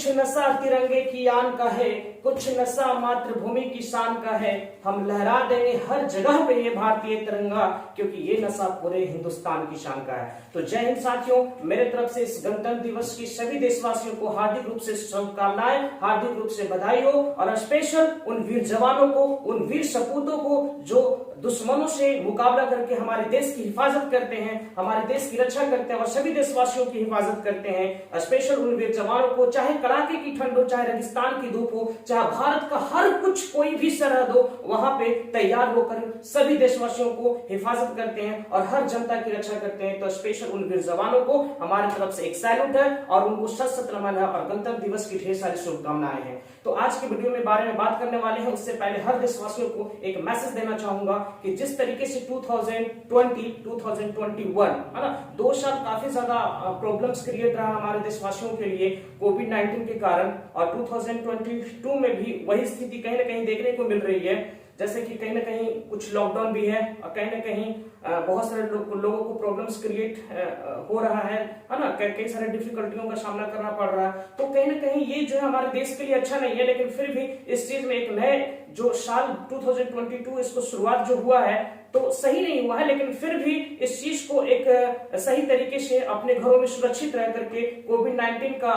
कुछ नशा तिरंगे की आन का है, कुछ नशा मातृभूमि की शान का है। हम लहरा देंगे हर जगह पे ये भारतीय तिरंगा, क्योंकि ये नशा पूरे हिंदुस्तान की शान का है। तो जय हिंद साथियों, मेरे तरफ से इस गणतंत्र दिवस की सभी देशवासियों को हार्दिक रूप से शुभकामनाएं, हार्दिक रूप से बधाई हो। और स्पेशल उन वीर जवानों को, उन वीर सपूतों को जो दुश्मनों से मुकाबला करके हमारे देश की हिफाजत करते हैं, हमारे देश की रक्षा करते हैं और सभी देशवासियों की हिफाजत करते हैं। स्पेशल उन वीर जवानों को, चाहे कड़ाके की ठंड हो, चाहे रेगिस्तान की धूप हो, चाहे भारत का हर कुछ कोई भी सरहद हो, वहां पे तैयार होकर सभी देशवासियों को हिफाजत करते हैं और हर जनता की रक्षा करते हैं। तो स्पेशल उन वीर जवानों को हमारी तरफ से एक सैल्यूट है और उनको शत शत नमन है और गणतंत्र दिवस की ढेर सारी शुभकामनाएं हैं। तो आज के वीडियो में बारे में बात करने वाले हैं, उससे पहले हर देशवासियों को एक मैसेज देना चाहूंगा कि जिस तरीके से 2020, 2021 है ना, 2 साल काफी ज्यादा प्रॉब्लम्स क्रिएट रहा हमारे देशवासियों के लिए कोविड-19 के कारण, और 2022 में भी वही स्थिति कहीं ना कहीं देखने को मिल रही है। जैसे कि कहीं ना कहीं कुछ लॉकडाउन भी है और कहीं ना कहीं बहुत सारे लोगों को प्रॉब्लम्स क्रिएट हो रहा है ना, कई सारे डिफिकल्टियों का सामना करना पड़ रहा है। तो कहीं ना कहीं ये जो है हमारे देश के लिए अच्छा नहीं है, लेकिन फिर भी इस चीज में एक नए जो साल 2022 इसको शुरुआत जो हुआ है तो सही नहीं हुआ है, लेकिन फिर भी इस चीज को एक सही तरीके से अपने घरों में सुरक्षित रह करके कोविड-19 का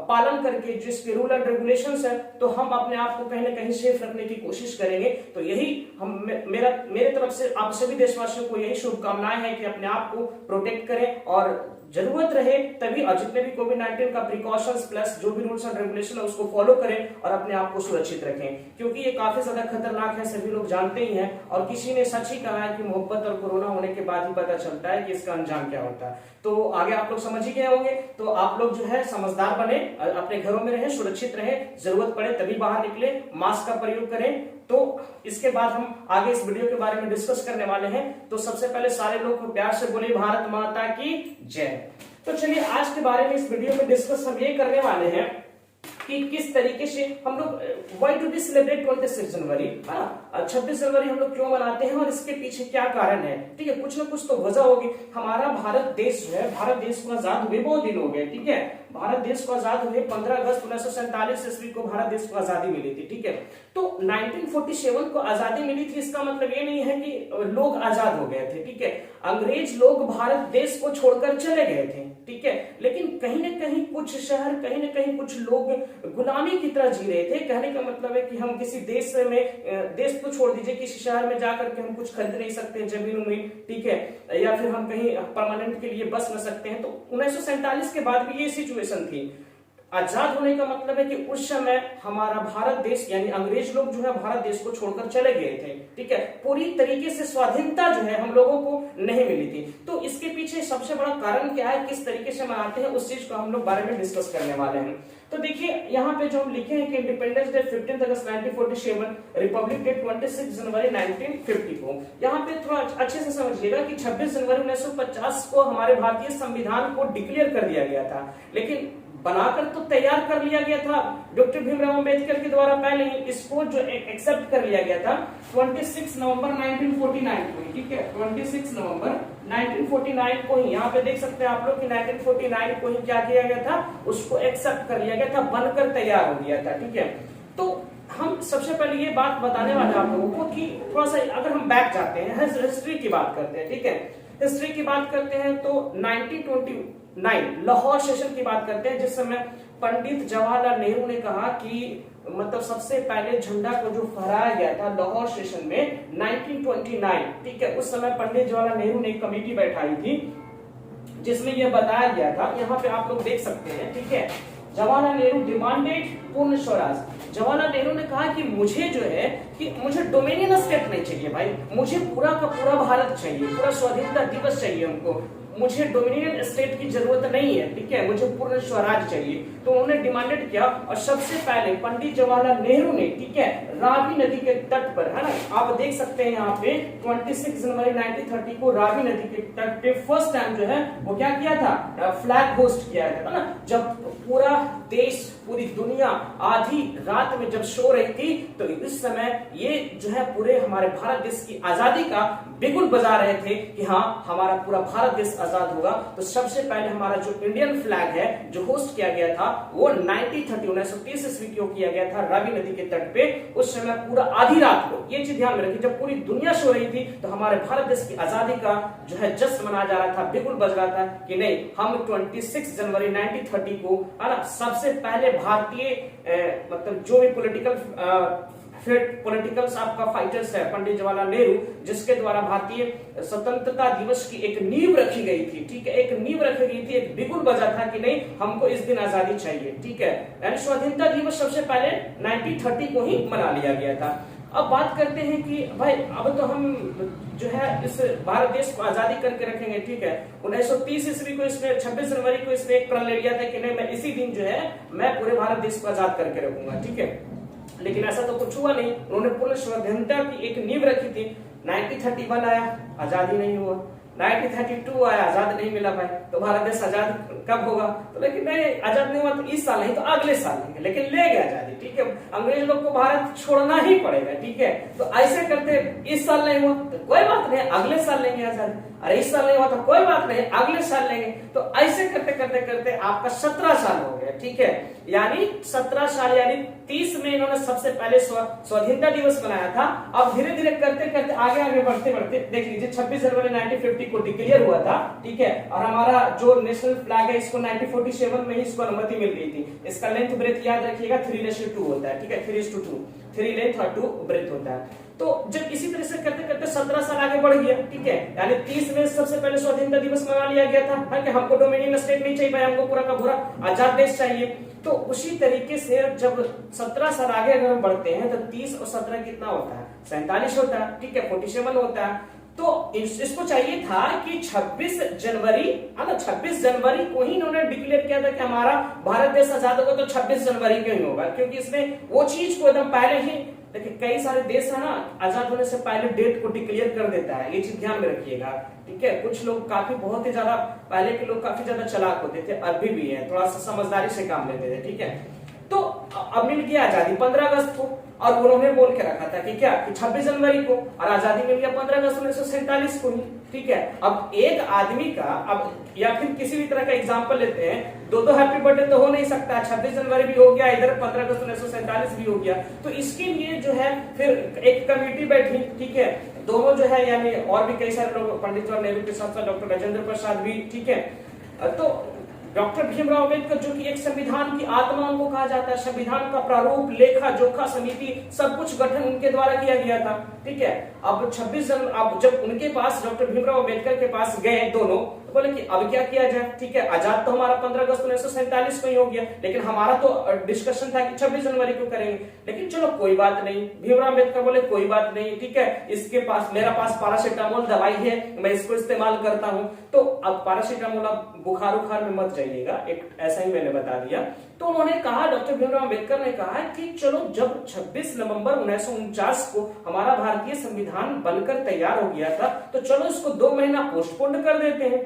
पालन करके जिसके रूल एंड रेगुलेशंस है, तो हम अपने आप को कहीं ना कहीं सेफ रखने की कोशिश करेंगे। तो यही मेरे तरफ से आप सभी देशवासियों को यही शुभकामनाएं हैं कि अपने आप को प्रोटेक्ट करें और जरूरत रहे तभी, और जितने भी कोविड-19 का प्रिकॉशंस प्लस जो भी रूल्स एंड रेगुलेशन है उसको फॉलो करें और अपने आप को सुरक्षित रखें, क्योंकि ये काफी ज्यादा खतरनाक है, सभी लोग जानते ही हैं। और किसी ने सच ही कहा है कि मोहब्बत और कोरोना होने के बाद ही पता चलता है कि इसका अंजाम क्या होता है। तो आगे आप लोग समझ ही गए होंगे। तो आप लोग जो है समझदार बने, अपने घरों में रहें, सुरक्षित रहें, जरूरत पड़े तभी बाहर निकले, मास्क का प्रयोग करें। तो इसके बाद हम आगे इस वीडियो के बारे में डिस्कस करने वाले हैं। तो सबसे पहले सारे लोग को प्यार से बोले भारत माता की जय। तो चलिए आज के बारे में इस वीडियो में डिस्कस हम ये करने वाले हैं कि किस तरीके से हम लोग व्हाई डू वी सेलिब्रेट 26 जनवरी, 26 जनवरी हम लोग क्यों मनाते हैं और इसके पीछे क्या कारण है। ठीक है, कुछ ना कुछ तो वजह होगी। हमारा भारत देश जो है, भारत देश को आजाद हुए बहुत दिन हो गए। ठीक है, भारत देश को आजाद हुए 15 अगस्त 1947 ईस्वी को भारत देश को आजादी मिली थी। ठीक है, तो 1947 को आजादी मिली थी, इसका मतलब ये नहीं है कि लोग आजाद हो गए थे। ठीक है, अंग्रेज लोग भारत देश को छोड़कर चले गए थे। ठीक है, लेकिन कहीं ना कहीं कुछ शहर, कहीं ना कहीं कुछ लोग गुलामी की तरह जी रहे थे। कहने का मतलब है कि हम किसी देश में, देश को छोड़ दीजिए, किसी शहर में जाकर के हम कुछ खरीद नहीं सकते, जमीन उमीन, ठीक है, या फिर हम कहीं परमानेंट के लिए बस न सकते हैं। तो 1947 के बाद भी ये सिचुएशन थी। आजाद होने का मतलब है कि उस समय हमारा भारत देश यानी अंग्रेज लोग जो है भारत देश को छोड़कर चले गए थे। ठीक है, पूरी तरीके से स्वाधीनता जो है हम लोगों को नहीं मिली थी। तो इसके पीछे सबसे बड़ा कारण क्या है, किस तरीके से मनाते हैं, उस चीज को हम लोग बारे में डिस्कस करने वाले हैं। तो देखिए यहाँ पे जो हम लिखे हैं कि इंडिपेंडेंस डे 15 अगस्त 1947, रिपब्लिक डे 26 जनवरी 1950 को, यहाँ पे थोड़ा अच्छे से समझिएगा कि 26 जनवरी 1950 को हमारे भारतीय संविधान को डिक्लेयर कर दिया गया था, लेकिन बनाकर तो तैयार कर लिया गया था डॉक्टर भीमराव अंबेडकर के द्वारा। पहले ही इसको जो एक्सेप्ट कर लिया गया था 26 नवंबर 1949 को। ठीक है, 26 नवंबर 1949 को ही, यहाँ पे देख सकते हैं आप लोग कि 1949 को ही क्या किया गया था, उसको एक्सेप्ट कर लिया गया था, बनकर तैयार हो गया था। ठीक है, तो हम सबसे पहले ये बात बताने वाले आप लोगों को कि थोड़ा सा अगर हम बैक जाते हैं, हिस्ट्री की बात करते हैं। ठीक है, हिस्ट्री की बात करते हैं तो 1929 लाहौर सेशन की बात करते हैं, जिस समय पंडित जवाहरलाल नेहरू ने कहा कि मतलब सबसे पहले झंडा को जो फहराया गया था लाहौर सेशन में 1929। ठीक है, उस समय पंडित जवाहरलाल नेहरू ने एक कमेटी बैठाई थी जिसमें यह बताया गया था, यहाँ पे आप लोग देख सकते हैं। ठीक है, जवाहरलाल नेहरू डिमांडेड पूर्ण स्वराज। जवाहरलाल नेहरू ने कहा कि मुझे जो है कि मुझे डोमिनियन स्टेट नहीं चाहिए भाई, मुझे पूरा का पूरा भारत चाहिए, पूरा स्वाधीनता दिवस चाहिए हमको, मुझे डोमिनियन स्टेट की जरूरत नहीं है। ठीक है, मुझे पूर्ण स्वराज चाहिए। तो उन्होंने डिमांडेड किया और सबसे पहले पंडित जवाहरलाल नेहरू ने, ठीक है, रावी नदी के तट पर, है ना, आप देख सकते हैं यहाँ पे 26 जनवरी 1930 को रावी नदी के तट पे फर्स्ट टाइम जो है वो क्या किया था, फ्लैग होस्ट किया गया था ना। जब पूरा देश, पूरी दुनिया आधी रात में जब सो रही थी, तो इस समय ये जो है पूरे हमारे भारत देश की आजादी का बिगुल बजा रहे थे कि हाँ हमारा पूरा भारत देश आजाद होगा। तो सबसे पहले हमारा जो इंडियन फ्लैग है जो होस्ट किया गया था वो 1930 ईस्वी को किया गया था रावी नदी के तट पे। उस समय पूरा आधी रात को, ये चीज ध्यान में रखिए, जब पूरी दुनिया सो रही थी तो हमारे भारत देश की आजादी का जो है जश्न मनाया जा रहा था, बिगुल बज रहा था कि नहीं, हम 26 जनवरी 1930 को, है ना, सबसे पहले भारतीय मतलब जो भी पॉलिटिकल्स आपका फाइटर्स है पंडित जवाहरलाल नेहरू, जिसके द्वारा भारतीय स्वतंत्रता दिवस की एक नींव रखी गई थी, ठीक है, एक नींव रखी गई थी, एक बिगुल बजा था कि नहीं हमको इस दिन आजादी चाहिए, ठीक है। यानी स्वाधीनता दिवस सबसे पहले 1930 को ही मना लिया गया था। अब बात करते हैं कि भाई अब तो हम जो है इस भारत देश को आजादी करके रखेंगे, ठीक है। 1930 ईस्वी को इसने 26 जनवरी को इसने एक प्रण ले लिया था कि नहीं मैं इसी दिन जो है मैं पूरे भारत देश को आजाद करके रखूंगा, ठीक है। लेकिन ऐसा तो कुछ हुआ नहीं, उन्होंने पूर्ण स्वाधीनता की एक नींव रखी थी। 1931 आया, आजादी नहीं हुआ। 1932 आया, आजाद नहीं मिला भाई, तो भारत देश आजाद कब होगा, तो लेकिन नहीं आजाद नहीं हुआ तो इस साल नहीं तो अगले साल लेंगे, लेकिन ले गया आजादी, ठीक है। अंग्रेज लोग को भारत छोड़ना ही पड़ेगा, ठीक है। तो ऐसे करते इस साल नहीं हुआ तो कोई बात नहीं, अगले साल लेंगे आजादी, अरे इस साल नहीं हुआ तो कोई बात नहीं, अगले साल लेंगे। तो ऐसे करते करते करते आपका 17 साल हो गया, ठीक है। यानी 17 साल, यानी 30 में इन्होंने सबसे पहले स्वाधीनता दिवस मनाया था। अब धीरे धीरे करते करते आगे आगे बढ़ते बढ़ते देख लीजिए 26 जनवरी 1950 को डिक्लेयर हुआ था, ठीक है। और हमारा जो नेशनल फ्लैग है इसको 1947 में ही इसको अनुमति मिल गई थी। इसका लेंथ ब्रेथ याद रखिएगा 3:2 होता है, ठीक है, 3:2, 3 लेंथ और 2 ब्रेथ होता है। तो जब इसी तरह से करते करते 17 साल आगे बढ़ गया, ठीक है। यानी 30 में सबसे पहले स्वाधीनता दिवस मना लिया गया था कि हमको डोमिनियन स्टेट नहीं चाहिए भाई, हमको पूरा का पूरा आजाद देश चाहिए। तो उसी तरीके से जब 17 साल आगे अगर हम बढ़ते हैं तो 30 और 17 कितना होता है, 47 होता है, ठीक है, 47 होता है। तो इसको चाहिए था कि 26 जनवरी, है ना, 26 जनवरी को ही इन्होंने डिक्लेयर किया था कि हमारा भारत देश आजाद होगा, तो 26 जनवरी को ही होगा, क्योंकि इसने वो चीज को एकदम पहले ही, देखिए कई सारे देश है ना आजाद होने से पहले डेट को डिक्लेयर कर देता है, ये चीज ध्यान में रखिएगा, ठीक है। कुछ लोग काफी बहुत ही ज्यादा, पहले के लोग काफी ज्यादा चालाक होते थे, अभी भी है, थोड़ा सा समझदारी से काम लेते थे, ठीक है। तो अब मिल गया आजादी 15 अगस्त को, और उन्होंने बोल के रखा था कि क्या, कि 26 जनवरी को, और आजादी मिल गया 15 अगस्त 1947 को ही, ठीक है। अब एक आदमी का, अब या फिर किसी भी तरह का एग्जांपल लेते हैं, दो हैप्पी बर्थडे तो हो नहीं सकता, 26 जनवरी भी हो गया, इधर 15 अगस्त 1947 भी हो गया। तो इसके लिए जो है फिर एक कमेटी बैठी, ठीक है, दोनों जो है यानी और भी कई सारे लोग, पंडित जवाहरलाल नेहरू के साथ साथ डॉक्टर राजेंद्र प्रसाद भी, ठीक है। तो डॉक्टर भीमराव अम्बेडकर जो कि एक संविधान की आत्मा उनको कहा जाता है, संविधान का प्रारूप, लेखा जोखा समिति सब कुछ गठन उनके द्वारा किया गया था, ठीक है। अब 26 जनवरी, अब जब उनके पास डॉक्टर भीमराव अम्बेडकर के पास गए दोनों, तो बोले कि अब क्या किया जाए, ठीक है, आजाद तो हमारा 15 अगस्त 1947 में ही हो गया, लेकिन हमारा तो डिस्कशन था कि 26 जनवरी को करेंगे, लेकिन चलो कोई बात नहीं। भीमराव अम्बेडकर बोले कोई बात नहीं, ठीक है, इसके पास, मेरा पास पैरासिटामोल दवाई है, मैं इसको इस्तेमाल करता हूं। तो अब पैरासिटामोल, अब बुखार उखार में मत जाइएगा, एक ऐसा ही मैंने बता दिया। तो उन्होंने कहा, डॉक्टर भीमराव अम्बेडकर ने कहा कि चलो जब 26 नवंबर 1949 को हमारा भारतीय संविधान बनकर तैयार हो गया था, तो चलो इसको 2 महीना पोस्टपोन कर देते हैं।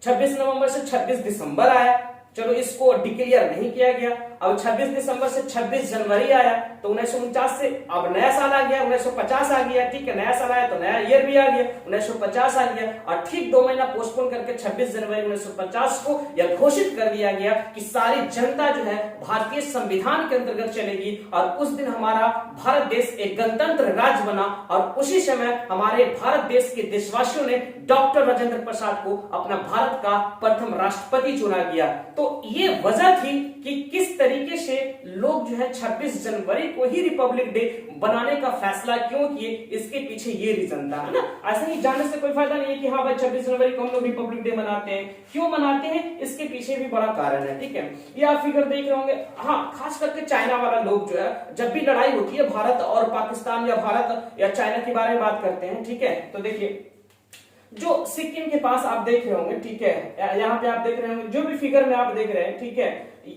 26 नवंबर से 26 दिसंबर आया, चलो इसको डिक्लेयर नहीं किया गया। अब 26 दिसंबर से 26 जनवरी आया, तो 1949 से अब नया साल आ गया, 1950 आ गया, ठीक है, नया साल आया तो नया ईयर भी आ गया, 1950 आ गया, और ठीक 2 महीना पोस्टपोन करके 26 जनवरी 1950 को यह घोषित कर दिया गया कि सारी जनता जो है भारतीय संविधान के अंतर्गत चलेगी, और उस दिन हमारा भारत देश एक गणतंत्र राज्य बना। और उसी समय हमारे भारत देश के देशवासियों ने डॉक्टर राजेंद्र प्रसाद को अपना भारत का प्रथम राष्ट्रपति चुना गया। तो ये वजह थी कि किस तरीके से लोग जो है 26 जनवरी को ही रिपब्लिक डे बनाने का फैसला क्यों किए, इसके पीछे ये रीजन था, है ना। ऐसे ही जानने से कोई फायदा नहीं है कि हाँ भाई 26 जनवरी को हम लोग रिपब्लिक डे मनाते हैं, क्यों मनाते हैं, इसके पीछे भी बड़ा कारण है, ठीक है। ये आप फिगर देख रहे होंगे, हाँ, खास करके चाइना वाला लोग जो है, जब भी लड़ाई होती है भारत और पाकिस्तान या भारत या चाइना के बारे में बात करते हैं, ठीक है। तो देखिए जो सिक्किम के पास आप देख रहे होंगे, ठीक है, यहाँ पे आप देख रहे होंगे, जो भी फिगर में आप देख रहे हैं, ठीक है,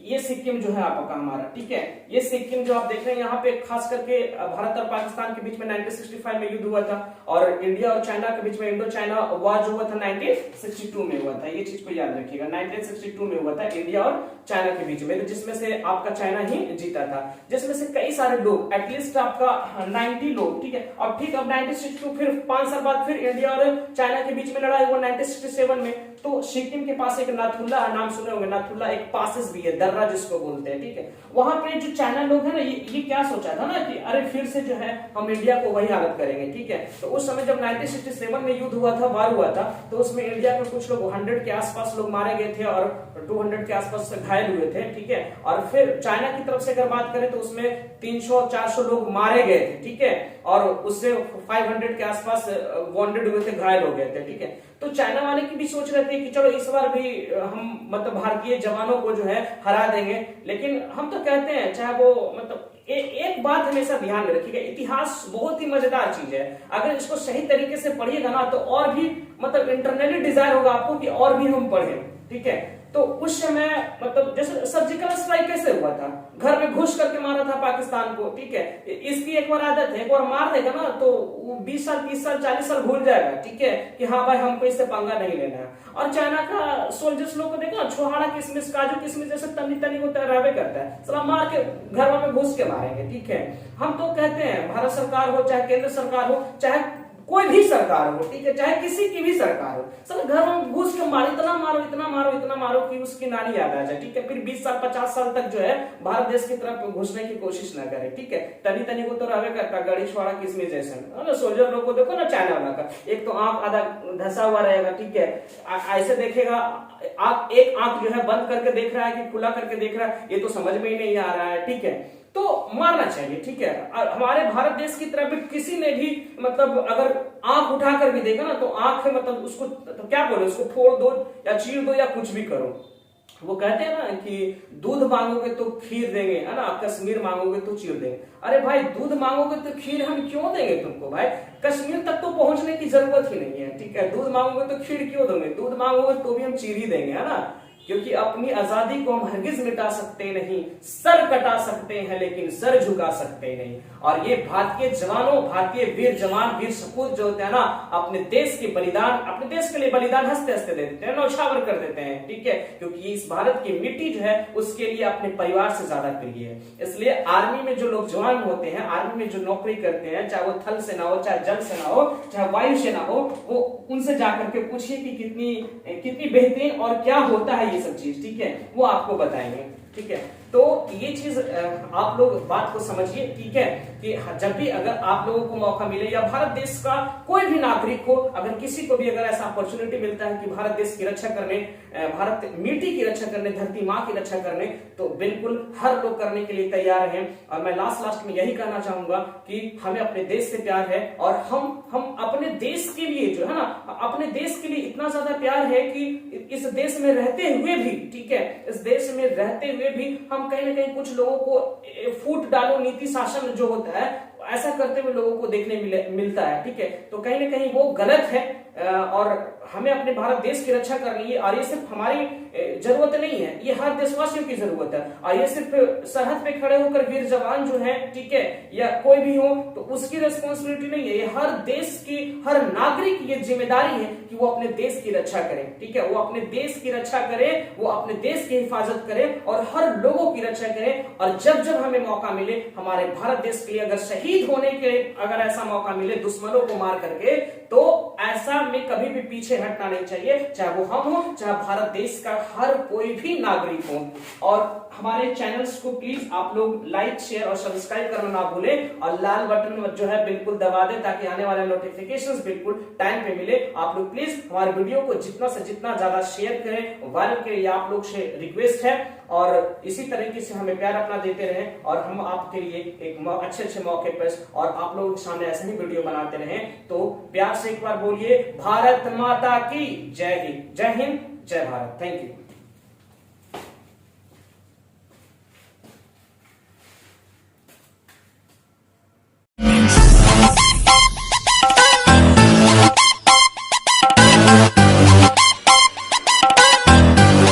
ये सिक्किम जो है आपका हमारा, ठीक है। ये सिक्किम जो आप देख रहे हैं यहाँ पे खास करके भारत और पाकिस्तान के बीच में 1965 में युद्ध हुआ था, और इंडिया और चाइना के बीच में इंडो चाइना वार जो हुआ था 1962 में हुआ था। ये चीज को याद रखिएगा, 1962 में हुआ था इंडिया और चाइना के बीच में, तो जिसमें से आपका चाइना ही जीता था, जिसमें से कई सारे लोग, एटलीस्ट आपका 90 लोग, ठीक है। और ठीक अब 1962 फिर 5 साल बाद फिर इंडिया और चाइना के बीच में लड़ाई हुआ 1967 में। तो सिक्किम के पास एक नाथुला नाम सुने होंगे, नाथुला एक पासेस भी है, दर्रा जिसको बोलते हैं, ठीक है। वहां पे जो चाइना लोग हैं ना, ये क्या सोचा था ना कि अरे फिर से जो है हम इंडिया को वही हालत करेंगे, ठीक है। तो उस समय जब 1967 में युद्ध हुआ था, वार हुआ था, तो उसमें इंडिया के कुछ लोग 100 के आसपास लोग मारे गए थे और 200 के आसपास घायल हुए थे, ठीक है। और फिर चाइना की तरफ से अगर बात करें तो उसमें 300-400 लोग मारे गए थे, ठीक है, और उससे 500 के आसपास वॉन्डेड हुए थे, घायल हो गए थे, ठीक है। तो चाइना वाले की भी सोच रहे थे कि चलो इस बार भी हम मतलब भारतीय जवानों को जो है हरा देंगे, लेकिन हम तो कहते हैं चाहे वो मतलब एक बात हमेशा ध्यान में रखिएगा, इतिहास बहुत ही मजेदार चीज है। अगर इसको सही तरीके से पढ़िएगा ना तो और भी मतलब इंटरनली डिजायर होगा आपको कि और भी हम पढ़ें, ठीक है। तो उस समय मतलब जैसे सर्जिकल स्ट्राइक कैसे हुआ था, घर में घुस करके मारा था पाकिस्तान को, ठीक है। इसकी एक बार आदत है, एक बार मार देगा ना तो 20 साल 30 साल 40 साल भूल जाएगा, ठीक है, कि हाँ भाई हमको इससे पंगा नहीं लेना है। और चाइना का सोल्जर्स लोग को देखो, छुहाड़ा किसमिस काजू किसमिस जैसे तनी तनी को रहवे करता है, सलाम मार के घर में घुस के मारेंगे, ठीक है। हम तो कहते हैं भारत सरकार हो चाहे केंद्र सरकार हो चाहे कोई भी सरकार हो, ठीक है, चाहे किसी की भी सरकार हो, सब घर में घुस के मारो, इतना मारो इतना मारो इतना मारो कि उसकी नानी याद आ जाए, ठीक है। फिर 20 साल 50 साल तक जो है भारत देश की तरफ घुसने की कोशिश ना करे, ठीक है। तनी तनी को तो रहे करता, गड़ी छुआड़ा किसमें जैसे सोल्जर लोग को देखो ना चाइना वाला का, एक तो आंख आधा धसा हुआ रहेगा, ठीक है, ऐसे देखेगा, एक आंख जो है बंद करके देख रहा है कि खुला करके देख रहा है, ये तो समझ में ही नहीं आ रहा है, ठीक है। तो मारना चाहिए, ठीक है। हमारे भारत देश की तरफ भी किसी ने भी मतलब अगर आंख उठाकर भी देखा ना तो आंख है मतलब उसको तो क्या बोले, उसको फोड़ दो या चीर दो या कुछ भी करो। वो कहते हैं ना कि दूध मांगोगे तो खीर देंगे, है ना, कश्मीर मांगोगे तो चीर देंगे। अरे भाई दूध मांगोगे तो खीर हम क्यों देंगे तुमको, भाई कश्मीर तक तो पहुंचने की जरूरत ही नहीं है, ठीक है। दूध मांगोगे तो खीर क्यों दोगे, दूध मांगोगे तो भी हम चीर ही देंगे, है ना। क्योंकि अपनी आजादी को हम हरगिज मिटा सकते नहीं, सर कटा सकते हैं लेकिन सर झुका सकते नहीं। और ये भारतीय जवानों, भारतीय वीर जवान, वीर सपूत जो होते हैं ना, अपने देश के बलिदान, अपने देश के लिए बलिदान हंसते हंसते दे देते हैं, नौछावर कर देते हैं, ठीक है। क्योंकि इस भारत की मिट्टी जो है उसके लिए अपने परिवार से ज्यादा प्रिय है। इसलिए आर्मी में जो लोग जवान होते हैं, आर्मी में जो नौकरी करते हैं, चाहे वो थल सेना हो, चाहे जल सेना हो, चाहे वायु सेना हो, वो उनसे जाकर के पूछिए कि कितनी बेहतरीन और क्या होता है ये सब चीज, ठीक है, वो आपको बताएंगे, ठीक है। तो ये चीज आप लोग बात को समझिए, ठीक है, कि जब भी अगर आप लोगों को मौका मिले या भारत देश का कोई भी नागरिक हो, अगर किसी को भी अगर ऐसा अपॉर्चुनिटी मिलता है कि भारत देश की रक्षा करने, भारत मिट्टी की रक्षा करने, धरती माँ की रक्षा करने, तो बिल्कुल हर लोग करने के लिए तैयार हैं। और मैं लास्ट में यही कहना चाहूंगा कि हमें अपने देश से प्यार है और हम अपने देश के लिए जो है ना, अपने देश के लिए इतना ज्यादा प्यार है कि इस देश में रहते हुए भी, ठीक है, इस देश में रहते हुए भी हम कहीं ना कहीं कुछ लोगों को फूट डालो नीति शासन जो होता है ऐसा करते हुए लोगों को देखने मिलता है, ठीक है। तो कहीं ना कहीं वो गलत है और हमें अपने भारत देश की रक्षा करनी है। और ये सिर्फ हमारी जरूरत नहीं है, ये हर देशवासियों की जरूरत है। और ये सिर्फ सरहद पे खड़े होकर वीर जवान जो है, ठीक है, या कोई भी हो तो उसकी रिस्पॉन्सिबिलिटी नहीं है, ये हर देश की, हर नागरिक की ये जिम्मेदारी है कि वो अपने देश की रक्षा करे, ठीक है, वो अपने देश की रक्षा करे, वो अपने देश की हिफाजत करे और हर लोगों की रक्षा करे। और जब जब हमें मौका मिले हमारे भारत देश के लिए अगर शहीद होने के अगर ऐसा मौका मिले दुश्मनों को मार करके, तो ऐसा में कभी भी पीछे हटना नहीं चाहिए, चाहे वो हम हो चाहे भारत देश का हर कोई भी नागरिक हो। और हमारे चैनल्स को प्लीज आप लोग लाइक शेयर और सब्सक्राइब करना ना भूलें और लाल बटन जो है बिल्कुल दबा दें ताकि आने वाले नोटिफिकेशंस बिल्कुल टाइम पे मिले। आप लोग प्लीज हमारे वीडियो को जितना से जितना ज्यादा शेयर करें, वायरल करें, ये आप लोग से रिक्वेस्ट है। और इसी तरीके से हमें प्यार अपना देते रहें और हम आपके लिए एक अच्छे मौके पर और आप लोगों के सामने ऐसे ही वीडियो बनाते रहें। तो प्यार से एक बार बोलिए भारत माता की जय हिंद, जय हिंद, जय भारत। Thank you.